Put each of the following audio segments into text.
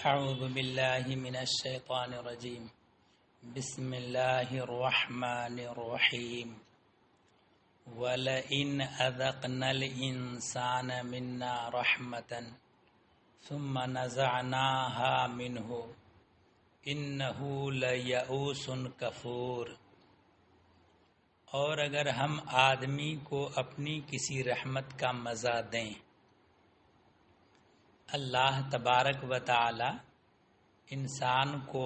اعوذ باللہ من الشیطان الرجیم بسم اللہ الرحمن الرحیم وَلَئِنْ أَذَقْنَا الْإِنسَانَ مِنَّا رَحْمَةً ثُمَّ نَزَعْنَاهَا مِنْهُ إِنَّهُ لَيَئُوسٌ کفور۔ اور اگر ہم آدمی کو اپنی کسی رحمت کا مزہ دیں، اللہ تبارک و تعالی انسان کو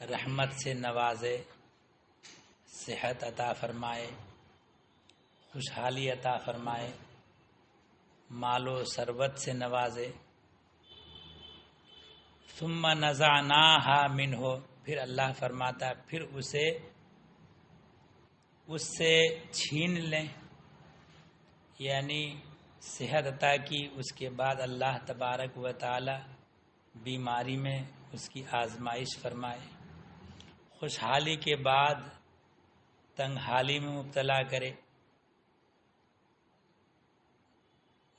رحمت سے نوازے، صحت عطا فرمائے، خوشحالی عطا فرمائے، مال و ثروت سے نوازے، ثم نزعناها منہ، پھر اللہ فرماتا پھر اسے اس سے چھین لیں، یعنی صحت عطا کی، اس کے بعد اللہ تبارک و تعالی بیماری میں اس کی آزمائش فرمائے، خوشحالی کے بعد تنگ حالی میں مبتلا کرے،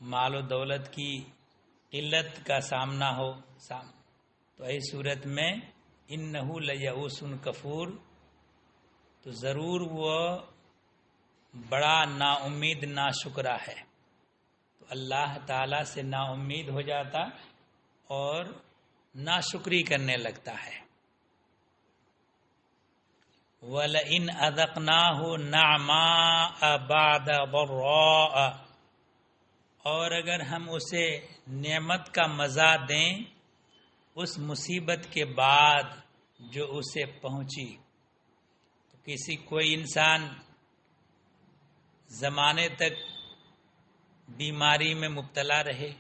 مال و دولت کی قلت کا سامنا ہو، تو ایسی صورت میں انہو لیئوس کفور، تو ضرور وہ بڑا نا امید نا شکرہ ہے، تو اللہ تعالیٰ سے نا امید ہو جاتا اور نا شکری کرنے لگتا ہے۔ وَلَئِنْ أَذَقْنَاهُ نَعْمَاءَ بَعْدَ ضَرَّاءَ، اور اگر ہم اسے نعمت کا مزہ دیں اس مصیبت کے بعد جو اسے پہنچی، تو کوئی انسان زمانے تک بیماری میں مبتلا رہے،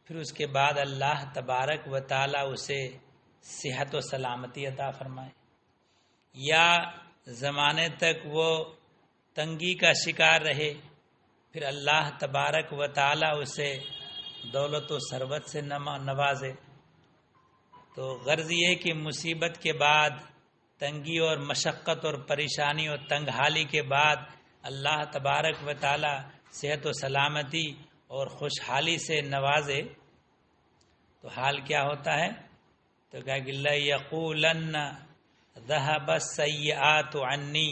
پھر اس کے بعد اللہ تبارک و تعالی اسے صحت و سلامتی عطا فرمائے، یا زمانے تک وہ تنگی کا شکار رہے، پھر اللہ تبارک و تعالی اسے دولت و ثروت سے نوازے، تو غرض یہ کہ مصیبت کے بعد تنگی اور مشقت اور پریشانی اور تنگ حالی کے بعد اللہ تبارک و تعالی صحت و سلامتی اور خوشحالی سے نوازے، تو حال کیا ہوتا ہے؟ تو کہا کہ لَيَقُولَنَّ ذَهَبَ السَّيِّئَاتُ عَنِّي،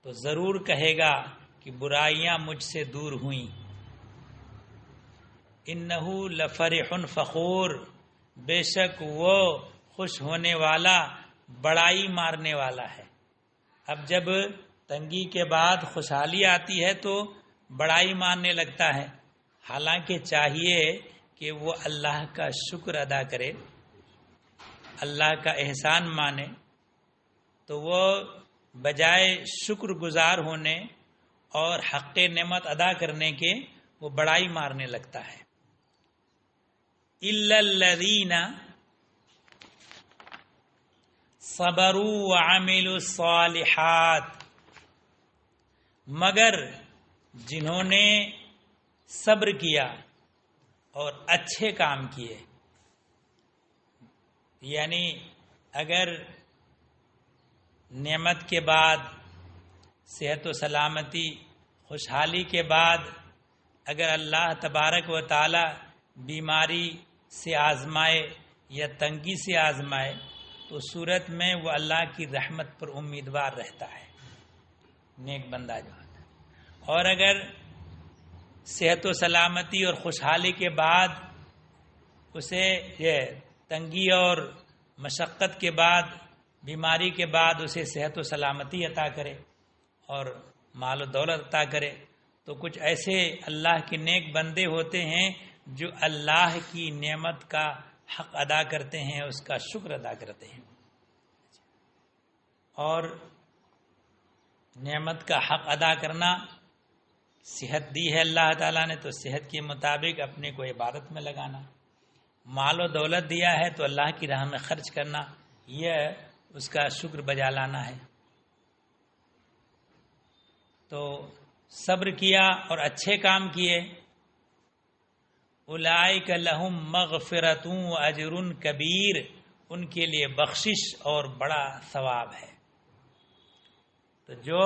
تو ضرور کہے گا کہ برائیاں مجھ سے دور ہوئیں، إِنَّهُ لَفَرِحٌ فَخُورٌ، بے شک وہ خوش ہونے والا بڑائی مارنے والا ہے۔ اب جب تنگی کے بعد خوشحالی آتی ہے تو بڑائی ماننے لگتا ہے، حالانکہ چاہیے کہ وہ اللہ کا شکر ادا کرے، اللہ کا احسان مانے، تو وہ بجائے شکر گزار ہونے اور حق نعمت ادا کرنے کے وہ بڑائی مارنے لگتا ہے۔ إِلَّا الَّذِينَ صَبَرُوا وَعَمِلُوا الصَّالِحَاتِ، مگر جنہوں نے صبر کیا اور اچھے کام کیے، یعنی اگر نعمت کے بعد صحت و سلامتی خوشحالی کے بعد اگر اللہ تبارک و تعالی بیماری سے آزمائے یا تنگی سے آزمائے، تو صورت میں وہ اللہ کی رحمت پر امیدوار رہتا ہے، نیک بندہ جو ہوتا ہے۔ اور اگر صحت و سلامتی اور خوشحالی کے بعد اسے یہ تنگی اور مشقت کے بعد بیماری کے بعد اسے صحت و سلامتی عطا کرے اور مال و دولت عطا کرے، تو کچھ ایسے اللہ کے نیک بندے ہوتے ہیں جو اللہ کی نعمت کا حق ادا کرتے ہیں، اس کا شکر ادا کرتے ہیں، اور نعمت کا حق ادا کرنا، صحت دی ہے اللہ تعالیٰ نے تو صحت کے مطابق اپنے کو عبادت میں لگانا، مال و دولت دیا ہے تو اللہ کی راہ میں خرچ کرنا، یہ اس کا شکر بجا لانا ہے۔ تو صبر کیا اور اچھے کام کیے، اولئک لہم مغفرۃ واجر کبیر، ان کے لیے بخشش اور بڑا ثواب ہے۔ تو جو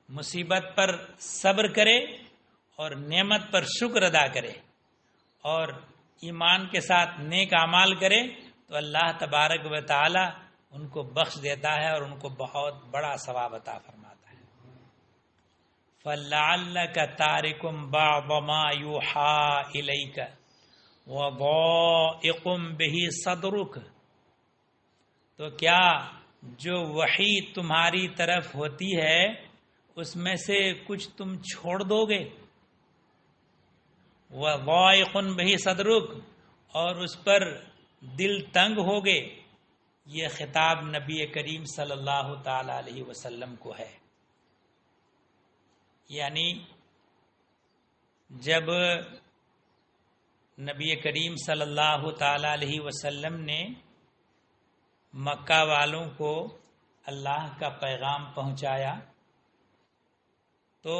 مصیبت پر صبر کرے اور نعمت پر شکر ادا کرے اور ایمان کے ساتھ نیک اعمال کرے تو اللہ تبارک و تعالی ان کو بخش دیتا ہے اور ان کو بہت بڑا ثواب عطا فرماتا ہے۔ فَلَعَلَّكَ تَارِكٌ بَعْضَ مَا يُوحَىٰ إِلَيْكَ وَضَائِقٌ بِهِ صَدْرُكَ، تو کیا جو وحی تمہاری طرف ہوتی ہے اس میں سے کچھ تم چھوڑ دو گے؟ وَضَائِقٌ بِهِ صَدْرُكَ، اور اس پر دل تنگ ہوگے۔ یہ خطاب نبی کریم صلی اللہ تعالی علیہ وسلم کو ہے۔ یعنی جب نبی کریم صلی اللہ تعالی علیہ وسلم نے مکہ والوں کو اللہ کا پیغام پہنچایا تو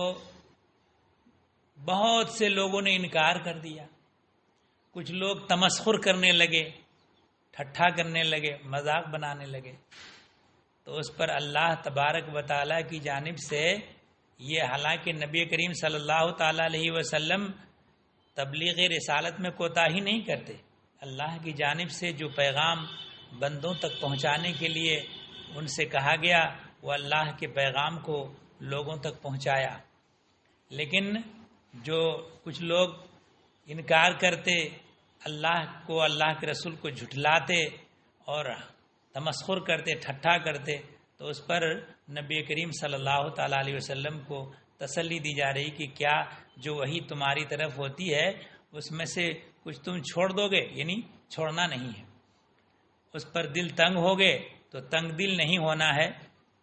بہت سے لوگوں نے انکار کر دیا، کچھ لوگ تمسخر کرنے لگے، ٹھٹھا کرنے لگے، مذاق بنانے لگے، تو اس پر اللہ تبارک و تعالیٰ کی جانب سے یہ، حالانکہ نبی کریم صلی اللہ تعالیٰ علیہ وسلم تبلیغ رسالت میں کوتاہی نہیں کرتے، اللہ کی جانب سے جو پیغام بندوں تک پہنچانے کے لیے ان سے کہا گیا وہ اللہ کے پیغام کو لوگوں تک پہنچایا، لیکن جو کچھ لوگ انکار کرتے، اللہ کو، اللہ کے رسول کو جھٹلاتے اور تمسخر کرتے، ٹھٹھا کرتے، تو اس پر نبی کریم صلی اللہ تعالیٰ علیہ وسلم کو تسلی دی جا رہی کہ کیا جو وحی تمہاری طرف ہوتی ہے اس میں سے کچھ تم چھوڑ دو گے؟ یعنی چھوڑنا نہیں ہے۔ اس پر دل تنگ ہوگے تو تنگ دل نہیں ہونا ہے،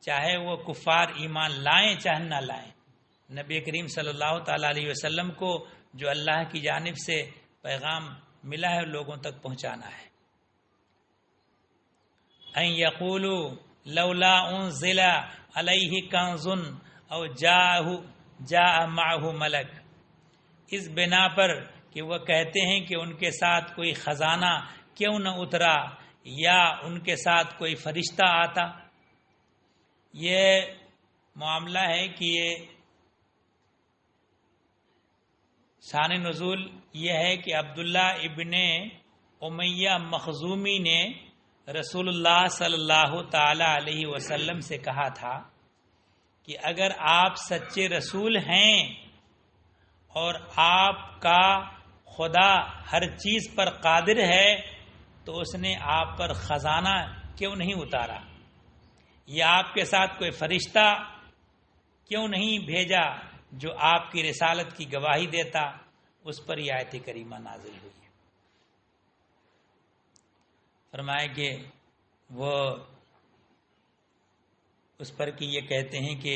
چاہے وہ کفار ایمان لائیں چاہے نہ لائیں، نبی کریم صلی اللہ تعالیٰ علیہ وسلم کو جو اللہ کی جانب سے پیغام ملا ہے لوگوں تک پہنچانا ہے۔ ان یقولوا لولا انزل علیہ کنز او جاء معہ ملک، اس بنا پر کہ وہ کہتے ہیں کہ ان کے ساتھ کوئی خزانہ کیوں نہ اترا یا ان کے ساتھ کوئی فرشتہ آتا۔ یہ معاملہ ہے کہ یہ شان نزول یہ ہے کہ عبداللہ ابن امیہ مخزومی نے رسول اللہ صلی اللہ تعالی علیہ وسلم سے کہا تھا کہ اگر آپ سچے رسول ہیں اور آپ کا خدا ہر چیز پر قادر ہے تو اس نے آپ پر خزانہ کیوں نہیں اتارا، یا آپ کے ساتھ کوئی فرشتہ کیوں نہیں بھیجا جو آپ کی رسالت کی گواہی دیتا۔ اس پر یہ آیت کریمہ نازل ہوئی ہے۔ فرمائے کہ وہ اس پر کہ یہ کہتے ہیں کہ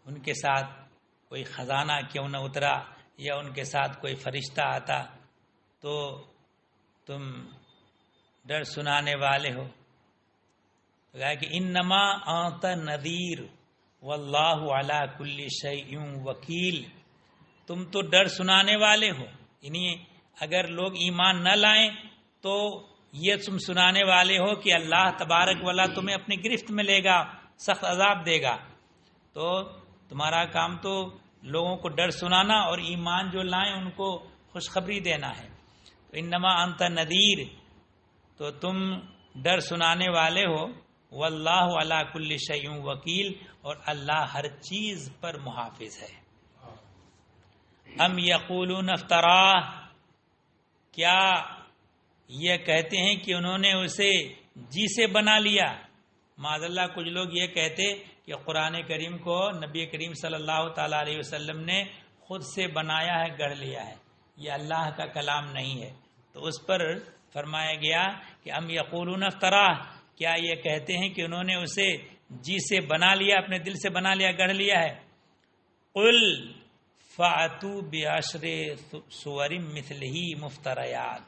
ان کے ساتھ کوئی خزانہ کیوں نہ اترا یا ان کے ساتھ کوئی فرشتہ آتا، تو تم ڈر سنانے والے ہو۔ کہا کہ انما انت نذیر واللہ علی کل شیء وکیل، تم تو ڈر سنانے والے ہو، یعنی اگر لوگ ایمان نہ لائیں تو یہ تم سنانے والے ہو کہ اللہ تبارک والا تمہیں اپنی گرفت میں لے گا، سخت عذاب دے گا، تو تمہارا کام تو لوگوں کو ڈر سنانا اور ایمان جو لائیں ان کو خوشخبری دینا ہے۔ تو انما انت نذیر، تو تم ڈر سنانے والے ہو، واللہ علی کل شیء وکیل، اور اللہ ہر چیز پر محافظ ہے۔ ام یقولون افتراہ، کیا یہ کہتے ہیں کہ انہوں نے اسے جی سے بنا لیا؟ معاذ اللہ کچھ لوگ یہ کہتے کہ قرآن کریم کو نبی کریم صلی اللہ تعالیٰ علیہ وسلم نے خود سے بنایا ہے، گڑھ لیا ہے، یہ اللہ کا کلام نہیں ہے۔ تو اس پر فرمایا گیا کہ ام یقولون افتراہ، کیا یہ کہتے ہیں کہ انہوں نے اسے جی سے بنا لیا، اپنے دل سے بنا لیا، گڑھ لیا ہے؟ قل فَأْتُوا بِعَشْرِ سُوَرٍ مِثْلِهِ مُفْتَرَيَاتٍ،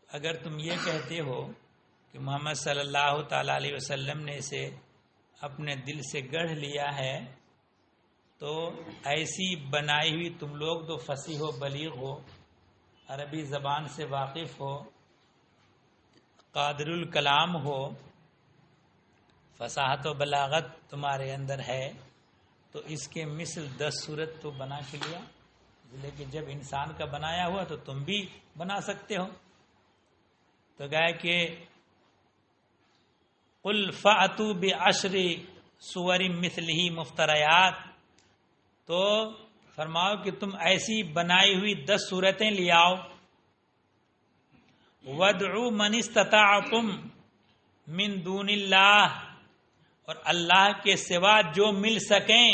اگر تم یہ کہتے ہو کہ محمد صلی اللہ تعالیٰ علیہ وسلم نے اسے اپنے دل سے گڑھ لیا ہے، تو ایسی بنائی ہوئی، تم لوگ تو فصیح و بلیغ ہو، عربی زبان سے واقف ہو، قادر الکلام ہو، فصاحت و بلاغت تمہارے اندر ہے، تو اس کے مثل 10 صورت تو بنا کے لیا۔ لیکن جب انسان کا بنایا ہوا تو تم بھی بنا سکتے ہو. تو گئے کہ قل فأتوا بعشر سور مثلہ مفتریات، تو فرماؤ کہ تم ایسی بنائی ہوئی 10 صورتیں لے آؤ. وادعوا من استطعتم من دون اللہ، اور اللہ کے سوا جو مل سکیں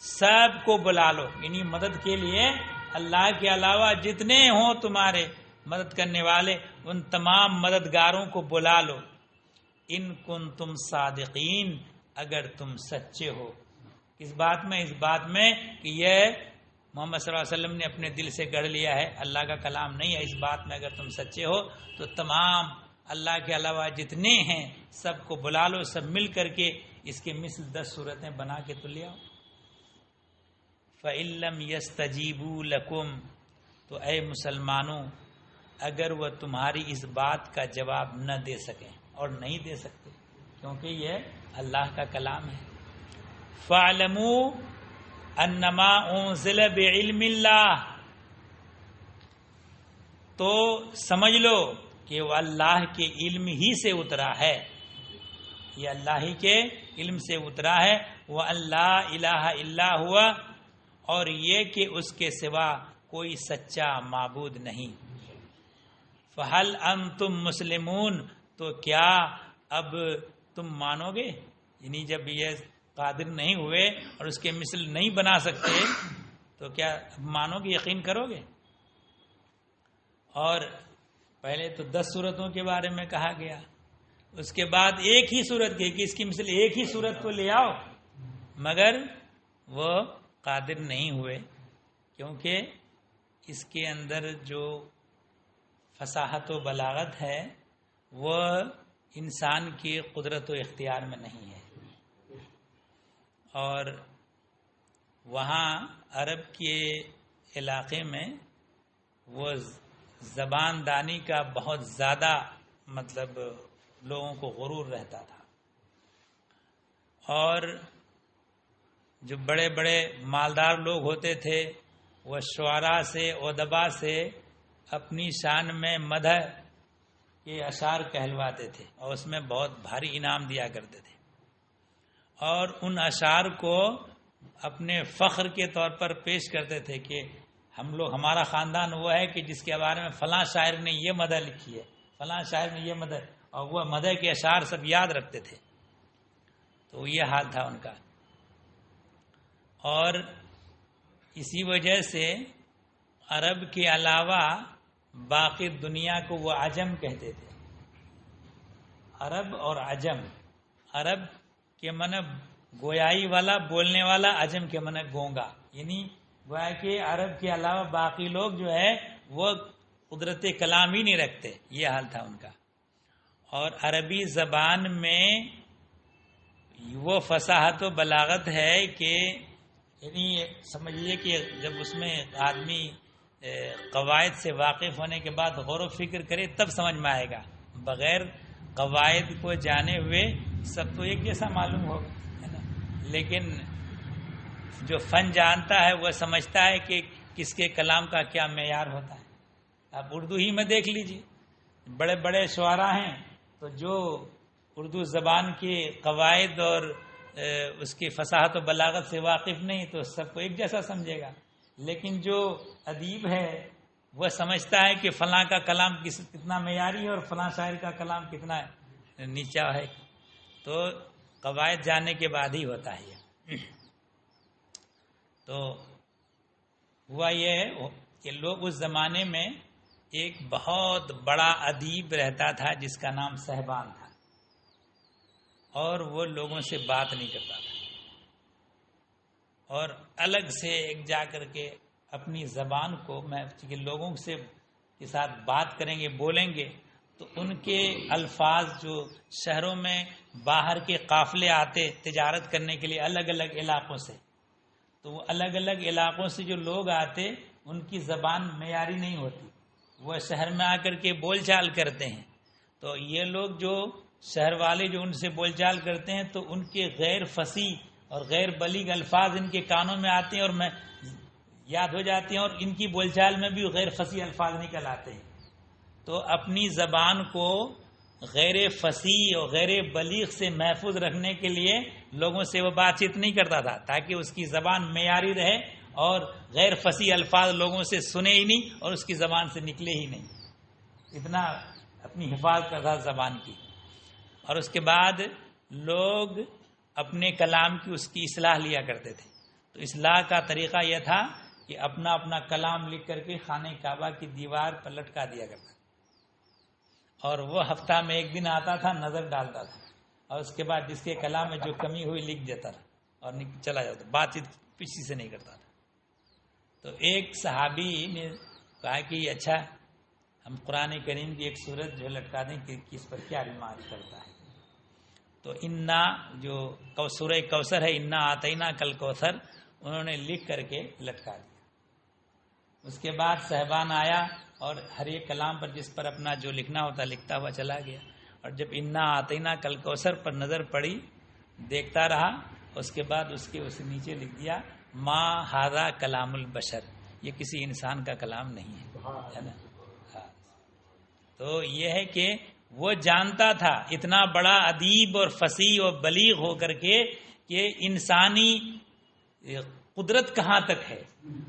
سب کو بلا لو. یعنی مدد کے لیے اللہ کے علاوہ جتنے ہوں تمہارے مدد کرنے والے ان تمام مددگاروں کو بلا لو. ان کنتم صادقین، اگر تم سچے ہو. کس بات میں؟ اس بات میں کہ یہ محمد صلی اللہ علیہ وسلم نے اپنے دل سے گڑھ لیا ہے، اللہ کا کلام نہیں ہے. اس بات میں اگر تم سچے ہو تو تمام اللہ کے علاوہ جتنے ہیں سب کو بلا لو، سب مل کر کے اس کے مثل 10 صورتیں بنا کے تو لے آؤ. فَإِن لَّمْ يَسْتَجِيبُوا لَكُمْ، تو اے مسلمانوں اگر وہ تمہاری اس بات کا جواب نہ دے سکیں، اور نہیں دے سکتے کیونکہ یہ اللہ کا کلام ہے. فَاعْلَمُوا أَنَّمَا أُنزِلَ بِعِلْمِ اللَّهِ، تو سمجھ لو کہ وہ اللہ کے علم ہی سے اترا ہے، یہ اللہ ہی کے علم سے اترا ہے. وَأَن لَّا إِلَٰهَ إِلَّا هُوَ، اور یہ کہ اس کے سوا کوئی سچا معبود نہیں. فَهَلْ أَنْتُمْ مُسْلِمُونَ، تو کیا اب تم مانو گے؟ یعنی جب یہ قادر نہیں ہوئے اور اس کے مثل نہیں بنا سکتے تو کیا مانو گے، یقین کرو گے؟ اور پہلے تو 10 صورتوں کے بارے میں کہا گیا، اس کے بعد ایک ہی صورت کی کہ اس کی مثل ایک ہی صورت کو لے آؤ، مگر وہ قادر نہیں ہوئے کیونکہ اس کے اندر جو فصاحت و بلاغت ہے وہ انسان کی قدرت و اختیار میں نہیں ہے. اور وہاں عرب کے علاقے میں وہ زبان دانی کا بہت زیادہ مطلب لوگوں کو غرور رہتا تھا، اور جو بڑے بڑے مالدار لوگ ہوتے تھے وہ شعراء سے ادبا سے اپنی شان میں مدح کے اشعار کہلواتے تھے اور اس میں بہت بھاری انعام دیا کرتے تھے، اور ان اشعار کو اپنے فخر کے طور پر پیش کرتے تھے کہ ہمارا خاندان وہ ہے کہ جس کے بارے میں فلاں شاعر نے یہ مدح لکھی ہے، فلاں شاعر نے یہ مدح، اور وہ مدح کے اشعار سب یاد رکھتے تھے. تو یہ حال تھا ان کا. اور اسی وجہ سے عرب کے علاوہ باقی دنیا کو وہ عجم کہتے تھے. عرب اور عجم، عرب کے معنی گویائی والا، بولنے والا، عجم کے معنی گونگا. یعنی گویا کہ عرب کے علاوہ باقی لوگ جو ہے وہ قدرت کلام ہی نہیں رکھتے. یہ حال تھا ان کا. اور عربی زبان میں وہ فصاحت و بلاغت ہے کہ یعنی سمجھیے کہ جب اس میں آدمی قواعد سے واقف ہونے کے بعد غور و فکر کرے تب سمجھ میں آئے گا. بغیر قواعد کو جانے ہوئے سب تو ایک جیسا معلوم ہوگا، ہے نا. لیکن جو فن جانتا ہے وہ سمجھتا ہے کہ کس کے کلام کا کیا معیار ہوتا ہے. آپ اردو ہی میں دیکھ لیجیے، بڑے بڑے شعراء ہیں تو جو اردو زبان کے قواعد اور اس کی فصاحت و بلاغت سے واقف نہیں تو سب کو ایک جیسا سمجھے گا. لیکن جو ادیب ہے وہ سمجھتا ہے کہ فلاں کا کلام کتنا معیاری ہے اور فلاں شاعر کا کلام کتنا نیچا ہے. تو قواعد جاننے کے بعد ہی ہوتا ہے یہ. تو ہوا یہ ہے کہ لوگ اس زمانے میں ایک بہت بڑا ادیب رہتا تھا جس کا نام صہبان تھا، اور وہ لوگوں سے بات نہیں کرتا تھا، اور الگ سے ایک جا کر کے اپنی زبان کو لوگوں سے کے ساتھ بات کریں گے، بولیں گے تو ان کے الفاظ جو شہروں میں باہر کے قافلے آتے تجارت کرنے کے لیے الگ الگ علاقوں سے، تو وہ الگ الگ علاقوں سے جو لوگ آتے ان کی زبان معیاری نہیں ہوتی، وہ شہر میں آ کر کے بول چال کرتے ہیں. تو یہ لوگ جو شہر والے جو ان سے بول چال کرتے ہیں تو ان کے غیر فصیح اور غیر بلیغ الفاظ ان کے کانوں میں آتے ہیں اور یاد ہو جاتے ہیں اور ان کی بول چال میں بھی غیر فصیح الفاظ نکل آتے ہیں. تو اپنی زبان کو غیر فصیح اور غیر بلیغ سے محفوظ رکھنے کے لیے لوگوں سے وہ بات چیت نہیں کرتا تھا تاکہ اس کی زبان معیاری رہے اور غیر فصیح الفاظ لوگوں سے سنے ہی نہیں اور اس کی زبان سے نکلے ہی نہیں. اتنا اپنی حفاظت کرتا زبان کی. اور اس کے بعد لوگ اپنے کلام کی اس کی اصلاح لیا کرتے تھے. تو اصلاح کا طریقہ یہ تھا کہ اپنا اپنا کلام لکھ کر کے خانہ کعبہ کی دیوار پر لٹکا دیا کرتا. اور وہ ہفتہ میں ایک دن آتا تھا, نظر ڈالتا تھا اور اس کے بعد جس کے کلام میں جو کمی ہوئی لکھ دیتا تھا اور چلا جاتا. بات چیت کسی سے نہیں کرتا تھا. تو ایک صحابی نے کہا کہ اچھا ہم قرآن کریم کی ایک سورت جو لٹکا دیں کہ کس پر کیا ریمارک کرتا ہے. تو انا جو سورہ کوثر ہے, انا آتینا کل کوثر, انہوں نے لکھ کر کے لٹکا دیا. اس کے بعد صاحبان آیا اور ہر ایک کلام پر جس پر اپنا جو لکھنا ہوتا لکھتا ہوا چلا گیا. اور جب انا آتینا کل کوثر پر نظر پڑی دیکھتا رہا. اس کے بعد اس کے نیچے لکھ دیا ما ھذا کلام البشر, یہ کسی انسان کا کلام نہیں ہے نا. تو یہ ہے کہ وہ جانتا تھا اتنا بڑا ادیب اور فصیح اور بلیغ ہو کر کے کہ انسانی قدرت کہاں تک ہے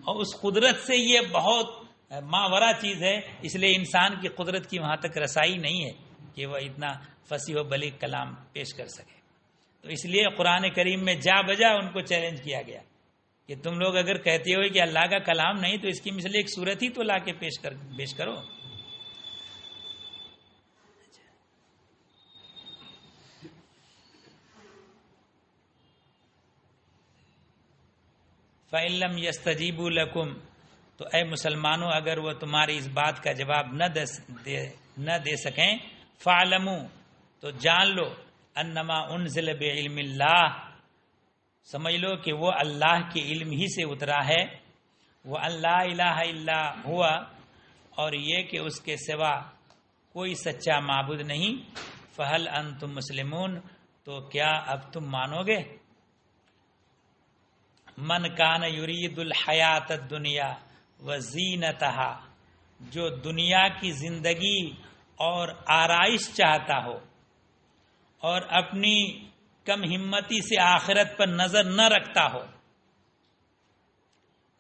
اور اس قدرت سے یہ بہت ماورا چیز ہے. اس لیے انسان کی قدرت کی وہاں تک رسائی نہیں ہے کہ وہ اتنا فصیح و بلیغ کلام پیش کر سکے. تو اس لیے قرآن کریم میں جا بجا ان کو چیلنج کیا گیا کہ تم لوگ اگر کہتے ہو کہ اللہ کا کلام نہیں تو اس کی مثل ایک صورت ہی تو لا کے پیش کرو. فَإِلَّمْ يَسْتَجِيبُوا لَكُمْ, تو اے مسلمانوں اگر وہ تمہاری اس بات کا جواب نہ دے سکیں, فَعْلَمُوا, تو جان لو, انما انزل بعلم اللہ, سمجھ لو کہ وہ اللہ کے علم ہی سے اترا ہے. وَأَن لَا إِلَٰهَ إِلَّا هُوَ, اور یہ کہ اس کے سوا کوئی سچا معبود نہیں. فَهَلْ أَنْتُمْ مُسْلِمُونَ, تو کیا اب تم مانو گے. من کان یرید الحیات الدنیا وزینتہا, جو دنیا کی زندگی اور آرائش چاہتا ہو اور اپنی کم ہمتی سے آخرت پر نظر نہ رکھتا ہو.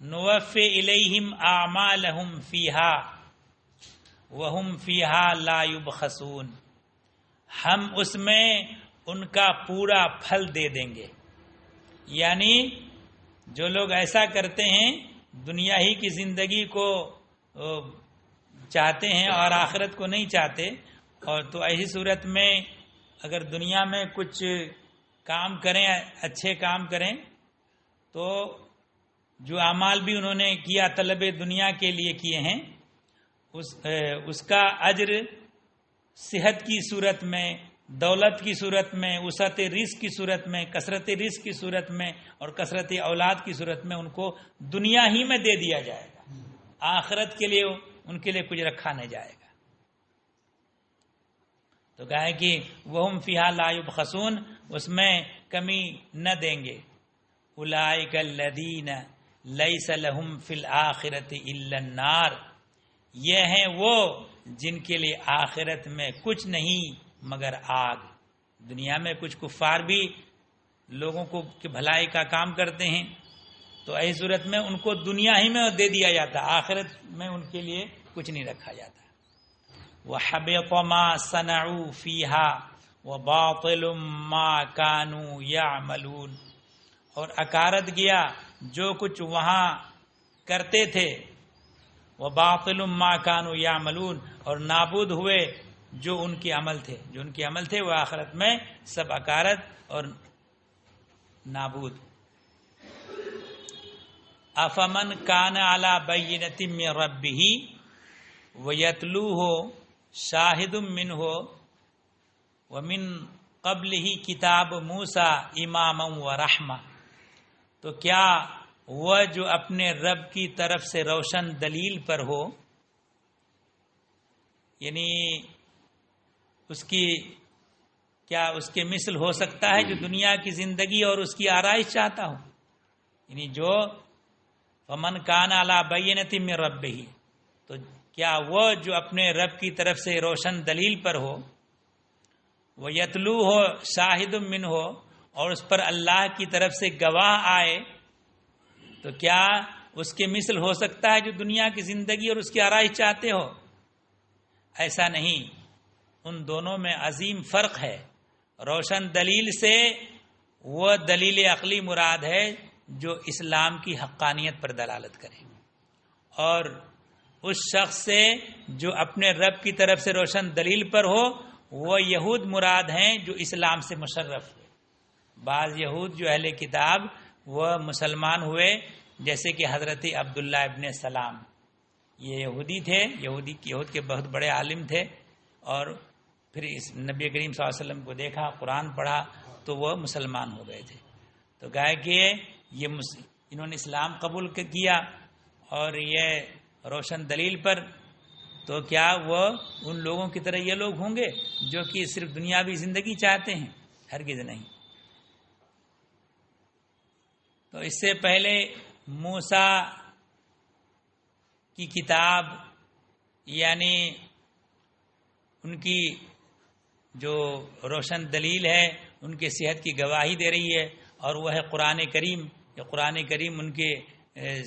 نوفی الیہم اعمالہم فیہا وہم فیہا لا یبخسون, ہم اس میں ان کا پورا پھل دے دیں گے. یعنی جو لوگ ایسا کرتے ہیں دنیا ہی کی زندگی کو چاہتے ہیں اور آخرت کو نہیں چاہتے, اور تو ایسی صورت میں اگر دنیا میں کچھ کام کریں, اچھے کام کریں, تو جو اعمال بھی انہوں نے کیا طلب دنیا کے لیے کیے ہیں اس کا اجر صحت کی صورت میں, دولت کی صورت میں, وسعت رزق کی صورت میں, کثرت رزق کی صورت میں اور کثرت اولاد کی صورت میں ان کو دنیا ہی میں دے دیا جائے گا. آخرت کے لیے ان کے لیے کچھ رکھا نہیں جائے گا. تو کہا ہے کہ وہم فیہا لا یبخسون, اس میں کمی نہ دیں گے. اولئک الذین لیس لہم فی الآخرۃ الا النار, یہ ہیں وہ جن کے لیے آخرت میں کچھ نہیں مگر آگ. دنیا میں کچھ کفار بھی لوگوں کو کی بھلائی کا کام کرتے ہیں, تو ایسی صورت میں ان کو دنیا ہی میں دے دیا جاتا, آخرت میں ان کے لیے کچھ نہیں رکھا جاتا. وَحَبِطَ مَا صَنَعُوا فِيهَا وَبَاطِلٌ مَا كَانُوا يَعْمَلُونَ, اور اکارت گیا جو کچھ وہاں کرتے تھے. وَبَاطِلٌ مَا كَانُوا يَعْمَلُونَ, اور نابود ہوئے جو ان کے عمل تھے, وہ آخرت میں سب اکارت اور نابود. افمن کان علی بینۃ من ربہ ویتلوہ شاہد منہ ومن قبلہ کتاب موسیٰ اماما ورحمہ, تو کیا وہ جو اپنے رب کی طرف سے روشن دلیل پر ہو, یعنی اس کے مثل ہو سکتا ہے جو دنیا کی زندگی اور اس کی آرائش چاہتا ہو. یعنی جو فمن کان علی بینۃ من ربہ، تو کیا وہ جو اپنے رب کی طرف سے روشن دلیل پر ہو، وہ یتلو ہو شاہد من ہو، اور اس پر اللہ کی طرف سے گواہ آئے، تو کیا اس کے مثل ہو سکتا ہے جو دنیا کی زندگی اور اس کی آرائش چاہتے ہو؟ ایسا نہیں، ان دونوں میں عظیم فرق ہے۔ روشن دلیل سے وہ دلیل عقلی مراد ہے جو اسلام کی حقانیت پر دلالت کرے، اور اس شخص سے جو اپنے رب کی طرف سے روشن دلیل پر ہو وہ یہود مراد ہیں جو اسلام سے مشرف ہوئے۔ بعض یہود جو اہل کتاب وہ مسلمان ہوئے، جیسے کہ حضرت عبداللہ ابن سلام، یہ یہودی تھے، یہود کے بہت بڑے عالم تھے، اور پھر اس نبی کریم صلی اللہ علیہ وسلم کو دیکھا، قرآن پڑھا تو وہ مسلمان ہو گئے تھے۔ تو گائے کہ انہوں نے اسلام قبول کیا اور یہ روشن دلیل پر، تو کیا وہ ان لوگوں کی طرح یہ لوگ ہوں گے جو کہ صرف دنیاوی زندگی چاہتے ہیں؟ ہرگز نہیں۔ تو اس سے پہلے موسیٰ کی کتاب، یعنی ان کی جو روشن دلیل ہے ان کے صحت کی گواہی دے رہی ہے، اور وہ ہے قرآن کریم۔ یہ قرآن کریم ان کے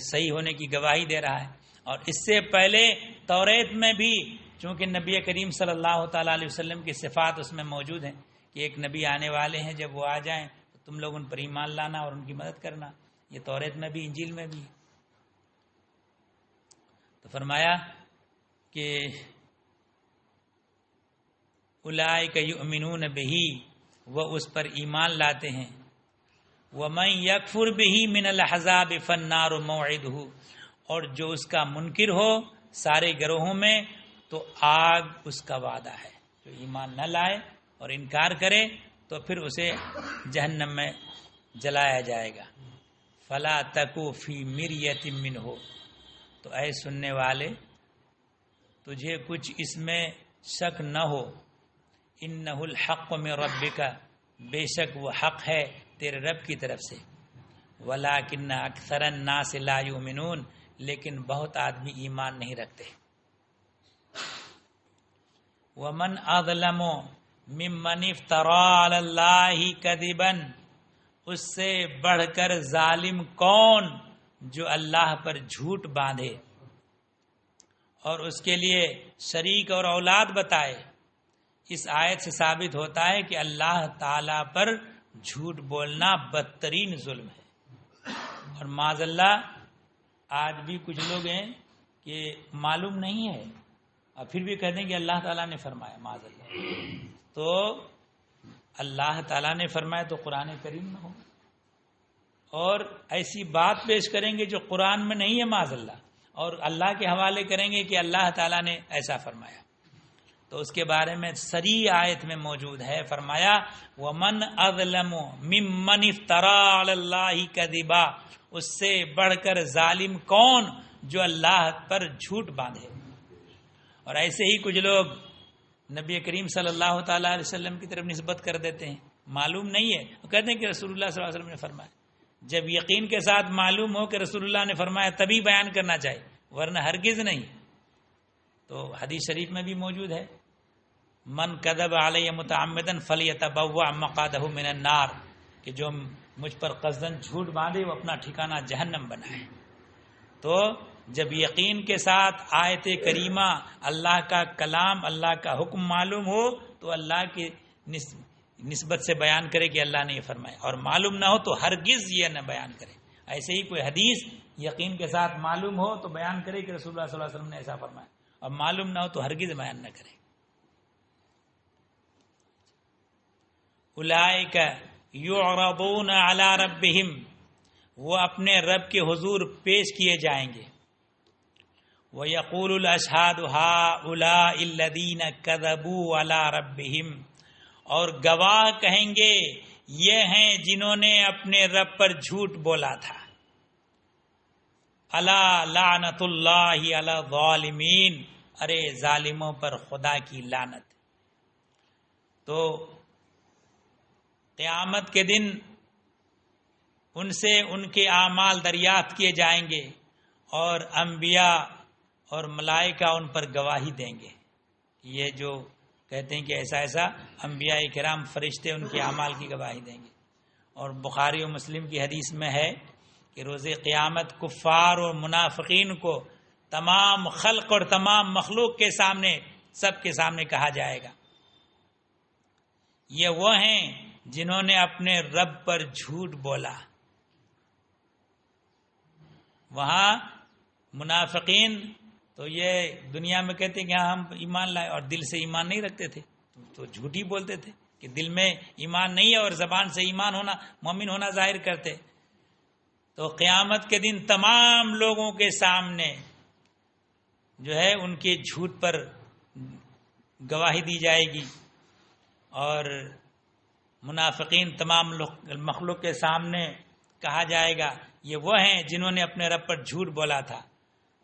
صحیح ہونے کی گواہی دے رہا ہے۔ اور اس سے پہلے توریت میں بھی چونکہ نبی کریم صلی اللہ تعالیٰ علیہ وسلم کی صفات اس میں موجود ہیں کہ ایک نبی آنے والے ہیں، جب وہ آ جائیں تو تم لوگ ان پر ایمان لانا اور ان کی مدد کرنا، یہ توریت میں بھی، انجیل میں بھی۔ تو فرمایا کہ اولئک یؤمنون بہ، وہ اس پر ایمان لاتے ہیں، ومن یکفر بہ من الاحزاب فالنار موعدہ، اور جو اس کا منکر ہو سارے گروہوں میں تو آگ اس کا وعدہ ہے۔ جو ایمان نہ لائے اور انکار کرے تو پھر اسے جہنم میں جلایا جائے گا۔ فلا تکو فی مریۃ منہ، تو اے سننے والے تجھے کچھ اس میں شک نہ ہو، انہ الحق من ربک، بے شک وہ حق ہے تیرے رب کی طرف سے، ولکن اکثر الناس لا یؤمنون، لیکن بہت آدمی ایمان نہیں رکھتے۔ ومن اظلم ممن افترى علی اللہ کذبا، اس سے بڑھ کر ظالم کون جو اللہ پر جھوٹ باندھے اور اس کے لیے شریک اور اولاد بتائے۔ اس آیت سے ثابت ہوتا ہے کہ اللہ تعالیٰ پر جھوٹ بولنا بدترین ظلم ہے۔ اور معاذ اللہ آج بھی کچھ لوگ ہیں کہ معلوم نہیں ہے اور پھر بھی کہتے ہیں کہ اللہ تعالیٰ نے فرمایا، معاذ اللہ۔ تو اللہ تعالیٰ نے فرمایا تو قرآن کریم میں ہو، اور ایسی بات پیش کریں گے جو قرآن میں نہیں ہے معاذ اللہ، اور اللہ کے حوالے کریں گے کہ اللہ تعالیٰ نے ایسا فرمایا، تو اس کے بارے میں صریح آیت میں موجود ہے، فرمایا وَمَنْ أَظْلَمُ مِمَّنِ افْتَرَى عَلَى اللَّهِ كَذِبًا، اس سے بڑھ کر ظالم کون جو اللہ پر جھوٹ باندھے۔ اور ایسے ہی کچھ لوگ نبی کریم صلی اللہ تعالیٰ علیہ وسلم کی طرف نسبت کر دیتے ہیں، معلوم نہیں ہے، وہ کہتے ہیں کہ رسول اللہ صلی اللہ علیہ وسلم نے فرمایا۔ جب یقین کے ساتھ معلوم ہو کہ رسول اللہ نے فرمایا تبھی بیان کرنا چاہیے، ورنہ ہرگز نہیں۔ تو حدیث شریف میں بھی موجود ہے، من کذب علی متعمدا فلیتبوأ مقعدہ من النار، کہ جو مجھ پر قصدن جھوٹ باندھے وہ اپنا ٹھکانہ جہنم بنائے۔ تو جب یقین کے ساتھ آیت کریمہ اللہ کا کلام، اللہ کا حکم معلوم ہو تو اللہ کی نسبت سے بیان کرے کہ اللہ نے یہ فرمایا، اور معلوم نہ ہو تو ہرگز یہ نہ بیان کرے۔ ایسے ہی کوئی حدیث یقین کے ساتھ معلوم ہو تو بیان کرے کہ رسول اللہ صلی اللہ علیہ وسلم نے ایسا فرمایا، اور معلوم نہ ہو تو ہرگز بیان نہ کرے۔ اولئک یعرضون علی ربہم، وہ اپنے رب کے حضور پیش کیے جائیں گے۔ وَيَقُولُ الْأَشْهَادُ هَؤُلَاءِ الَّذِينَ كَذَبُوا عَلَى رَبِّهِمْ، اور گواہ کہیں گے یہ ہیں جنہوں نے اپنے رب پر جھوٹ بولا تھا۔ الا لعنت اللہ علی الظالمین، ارے ظالموں پر خدا کی لعنت۔ تو قیامت کے دن ان سے ان کے اعمال دریافت کیے جائیں گے، اور انبیاء اور ملائکہ ان پر گواہی دیں گے. یہ جو کہتے ہیں کہ ایسا ایسا انبیاء کرام فرشتے ان کے اعمال کی گواہی دیں گے. اور بخاری و مسلم کی حدیث میں ہے کہ روز قیامت کفار اور منافقین کو تمام خلق اور تمام مخلوق کے سامنے، سب کے سامنے کہا جائے گا یہ وہ ہیں جنہوں نے اپنے رب پر جھوٹ بولا. وہاں منافقین تو یہ دنیا میں کہتے ہیں کہ ہم ایمان لائے اور دل سے ایمان نہیں رکھتے تھے، تو جھوٹ ہی بولتے تھے کہ دل میں ایمان نہیں ہے اور زبان سے ایمان ہونا، مومن ہونا ظاہر کرتے. تو قیامت کے دن تمام لوگوں کے سامنے جو ہے ان کے جھوٹ پر گواہی دی جائے گی. اور منافقین تمام مخلوق کے سامنے کہا جائے گا یہ وہ ہیں جنہوں نے اپنے رب پر جھوٹ بولا تھا.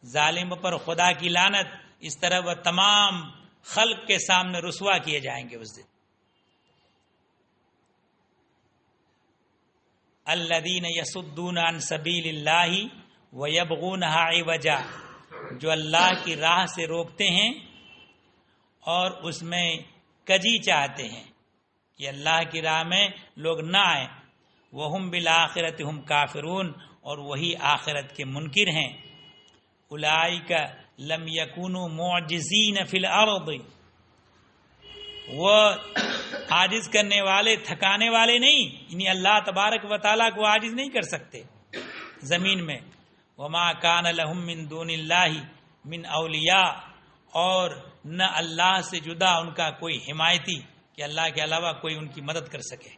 ظالموں پر خدا کی لعنت، اس طرح وہ تمام خلق کے سامنے رسوا کیے جائیں گے اس دن. الذین یصدون عن سبیل اللہ ویبغونہا عوجا، جو اللہ کی راہ سے روکتے ہیں اور اس میں کجی چاہتے ہیں کہ اللہ کی راہ میں لوگ نہ آئیں. وہم بالآخرۃ ہم کافرون، اور وہی آخرت کے منکر ہیں. اولئک لم یکونوا معجزین فی الارض، وہ عاجز کرنے والے، تھکانے والے نہیں، یعنی اللہ تبارک و تعالیٰ کو عاجز نہیں کر سکتے زمین میں. وما کان لہم من دون اللہ من اولیاء، اور نہ اللہ سے جدا ان کا کوئی حمایتی کہ اللہ کے علاوہ کوئی ان کی مدد کر سکے.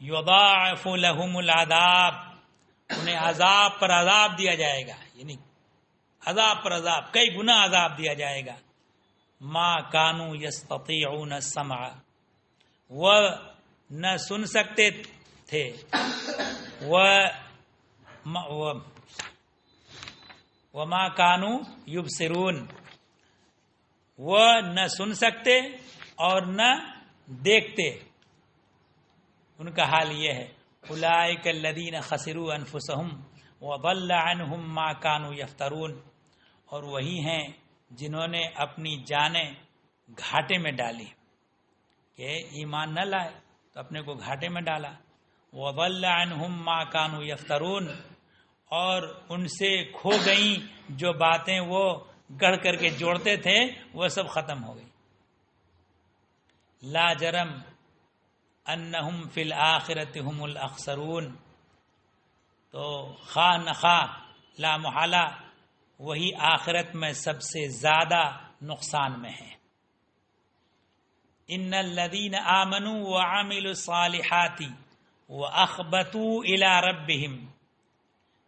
یضاعف لہم العذاب، انہیں عذاب پر عذاب دیا جائے گا، یعنی عذاب پر عذاب، کئی گنا عذاب دیا جائے گا. ما کانوا یستطیعون السمع، وہ نہ سن سکتے تھے، وما کانوا یبصرون، وہ نہ سن سکتے اور نہ دیکھتے. ان کا حال یہ ہے. اولئک الذین خسروا انفسهم وضل عنهم ما كانوا یفترون، اور وہی ہیں جنہوں نے اپنی جانیں گھاٹے میں ڈالی کہ ایمان نہ لائے تو اپنے کو گھاٹے میں ڈالا. وضل عنهم ما كانوا یفترون، اور ان سے کھو گئیں جو باتیں وہ گڑھ کر کے جوڑتے تھے، وہ سب ختم ہو گئی. لا جرم انہم فی الآخرۃ ہم الاخسرون، تو خواہ نخواہ لا محالہ وہی آخرت میں سب سے زیادہ نقصان میں ہے. ان الذین آمنوا وعملوا الصالحات واخبتوا الی ربہم،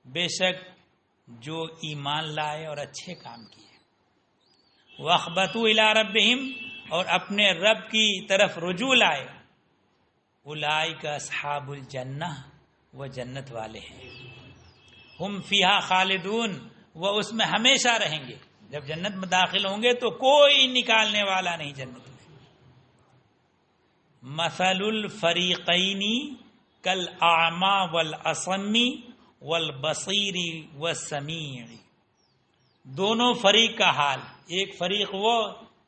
بے شک جو ایمان لائے اور اچھے کام کیے، واخبتوا الی ربہم، اور اپنے رب کی طرف رجوع لائے، اولئک اصحاب الجنہ، وہ جنت والے ہیں. ہم فیہا خالدون، وہ اس میں ہمیشہ رہیں گے. جب جنت میں داخل ہوں گے تو کوئی نکالنے والا نہیں جنت میں. مثل الفریقین کالاعمی والاصم والبصیر والسمیع، دونوں فریق کا حال، ایک فریق وہ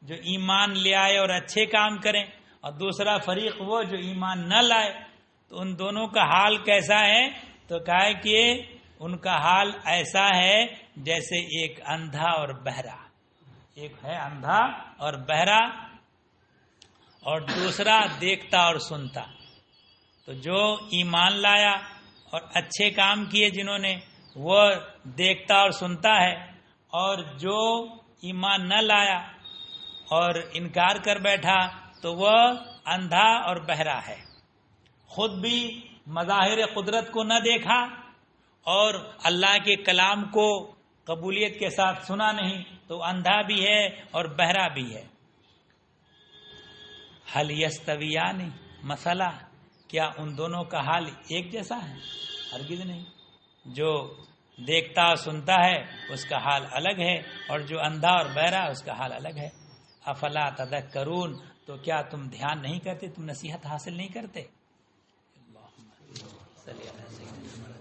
جو ایمان لے آئے اور اچھے کام کریں، اور دوسرا فریق وہ جو ایمان نہ لائے. تو ان دونوں کا حال کیسا ہے؟ تو کہا کہ ان کا حال ایسا ہے جیسے ایک اندھا اور بہرا، ایک ہے اندھا اور بہرا اور دوسرا دیکھتا اور سنتا. تو جو ایمان لایا اور اچھے کام کیے جنہوں نے، وہ دیکھتا اور سنتا ہے، اور جو ایمان نہ لایا اور انکار کر بیٹھا تو وہ اندھا اور بہرا ہے. خود بھی مظاہر قدرت کو نہ دیکھا اور اللہ کے کلام کو قبولیت کے ساتھ سنا نہیں، تو اندھا بھی ہے اور بہرا بھی ہے. حل یستویان مثلا، کیا ان دونوں کا حال ایک جیسا ہے؟ ہرگز نہیں. جو دیکھتا اور سنتا ہے اس کا حال الگ ہے، اور جو اندھا اور بہرا اس کا حال الگ ہے. افلا تذکرون، تو کیا تم دھیان نہیں کرتے، تم نصیحت حاصل نہیں کرتے؟ اللہم صلی اللہ علیہ وسلم.